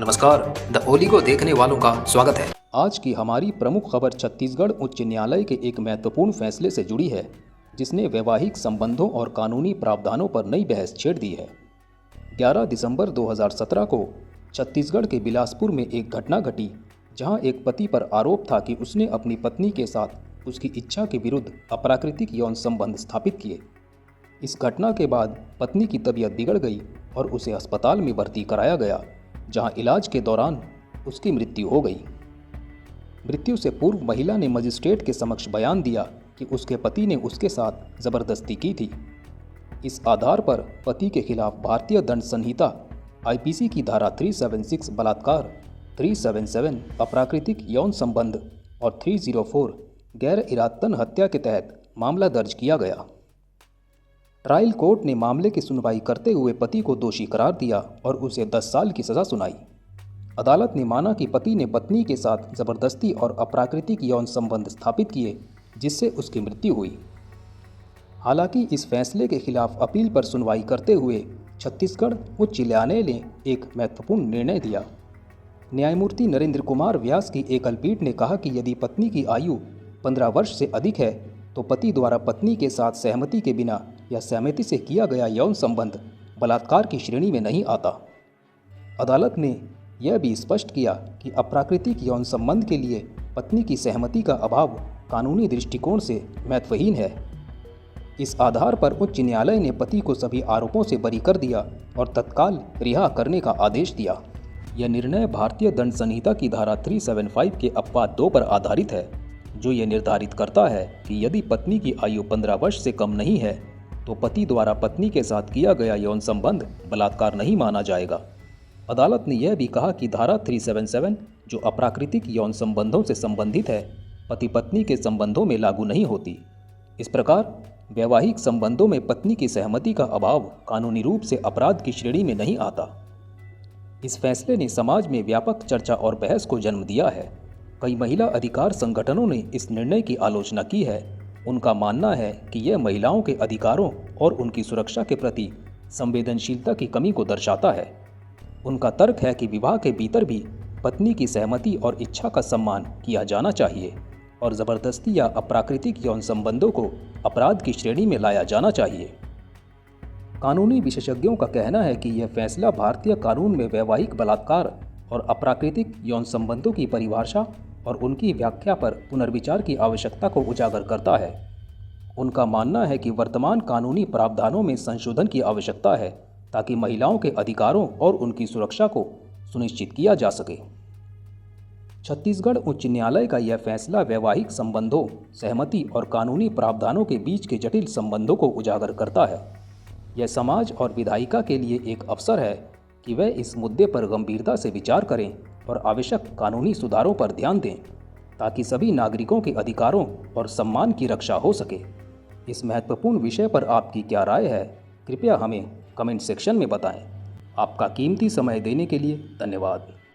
नमस्कार, द ओली को देखने वालों का स्वागत है। आज की हमारी प्रमुख खबर छत्तीसगढ़ उच्च न्यायालय के एक महत्वपूर्ण फैसले से जुड़ी है, जिसने वैवाहिक संबंधों और कानूनी प्रावधानों पर नई बहस छेड़ दी है। 11 दिसंबर 2017 को छत्तीसगढ़ के बिलासपुर में एक घटना घटी, जहां एक पति पर आरोप था कि उसने अपनी पत्नी के साथ उसकी इच्छा के विरुद्ध अप्राकृतिक यौन संबंध स्थापित किए। इस घटना के बाद पत्नी की तबीयत बिगड़ गई और उसे अस्पताल में भर्ती कराया गया, जहां इलाज के दौरान उसकी मृत्यु हो गई। मृत्यु से पूर्व महिला ने मजिस्ट्रेट के समक्ष बयान दिया कि उसके पति ने उसके साथ जबरदस्ती की थी। इस आधार पर पति के खिलाफ भारतीय दंड संहिता आईपीसी की धारा 376 बलात्कार, 377 अप्राकृतिक यौन संबंध और 304 गैर इरादतन हत्या के तहत मामला दर्ज किया गया। ट्रायल कोर्ट ने मामले की सुनवाई करते हुए पति को दोषी करार दिया और उसे 10 साल की सज़ा सुनाई। अदालत ने माना कि पति ने पत्नी के साथ जबरदस्ती और अप्राकृतिक यौन संबंध स्थापित किए, जिससे उसकी मृत्यु हुई। हालांकि इस फैसले के खिलाफ अपील पर सुनवाई करते हुए छत्तीसगढ़ उच्च न्यायालय ने एक महत्वपूर्ण निर्णय दिया। न्यायमूर्ति नरेंद्र कुमार व्यास की एकल पीठ ने कहा कि यदि पत्नी की आयु 15 वर्ष से अधिक है तो पति द्वारा पत्नी के साथ सहमति के बिना या सहमति से किया गया यौन संबंध बलात्कार की श्रेणी में नहीं आता। अदालत ने यह भी स्पष्ट किया कि अप्राकृतिक यौन संबंध के लिए पत्नी की सहमति का अभाव कानूनी दृष्टिकोण से महत्वहीन है। इस आधार पर उच्च न्यायालय ने पति को सभी आरोपों से बरी कर दिया और तत्काल रिहा करने का आदेश दिया। यह निर्णय भारतीय दंड संहिता की धारा 375 के अपवाद 2 पर आधारित है, जो ये निर्धारित करता है कि यदि पत्नी की आयु 15 वर्ष से कम नहीं है तो पति द्वारा पत्नी के साथ किया गया यौन संबंध बलात्कार नहीं माना जाएगा। अदालत ने यह भी कहा कि धारा 377, जो अप्राकृतिक यौन संबंधों से संबंधित है, पति पत्नी के संबंधों में लागू नहीं होती। इस प्रकार वैवाहिक संबंधों में पत्नी की सहमति का अभाव कानूनी रूप से अपराध की श्रेणी में नहीं आता। इस फैसले ने समाज में व्यापक चर्चा और बहस को जन्म दिया है। कई महिला अधिकार संगठनों ने इस निर्णय की आलोचना की है। उनका मानना है कि यह महिलाओं के अधिकारों और उनकी सुरक्षा के प्रति संवेदनशीलता की कमी को दर्शाता है। उनका तर्क है कि विवाह के भीतर भी पत्नी की सहमति और इच्छा का सम्मान किया जाना चाहिए और जबरदस्ती या अप्राकृतिक यौन संबंधों को अपराध की श्रेणी में लाया जाना चाहिए। कानूनी विशेषज्ञों का कहना है कि यह फैसला भारतीय कानून में वैवाहिक बलात्कार और अप्राकृतिक यौन संबंधों की परिभाषा और उनकी व्याख्या पर पुनर्विचार की आवश्यकता को उजागर करता है। उनका मानना है कि वर्तमान कानूनी प्रावधानों में संशोधन की आवश्यकता है ताकि महिलाओं के अधिकारों और उनकी सुरक्षा को सुनिश्चित किया जा सके। छत्तीसगढ़ उच्च न्यायालय का यह फैसला वैवाहिक संबंधों, सहमति और कानूनी प्रावधानों के बीच के जटिल संबंधों को उजागर करता है। यह समाज और विधायिका के लिए एक अवसर है कि वह इस मुद्दे पर गंभीरता से विचार करें और आवश्यक कानूनी सुधारों पर ध्यान दें, ताकि सभी नागरिकों के अधिकारों और सम्मान की रक्षा हो सके। इस महत्वपूर्ण विषय पर आपकी क्या राय है? कृपया हमें कमेंट सेक्शन में बताएं। आपका कीमती समय देने के लिए धन्यवाद।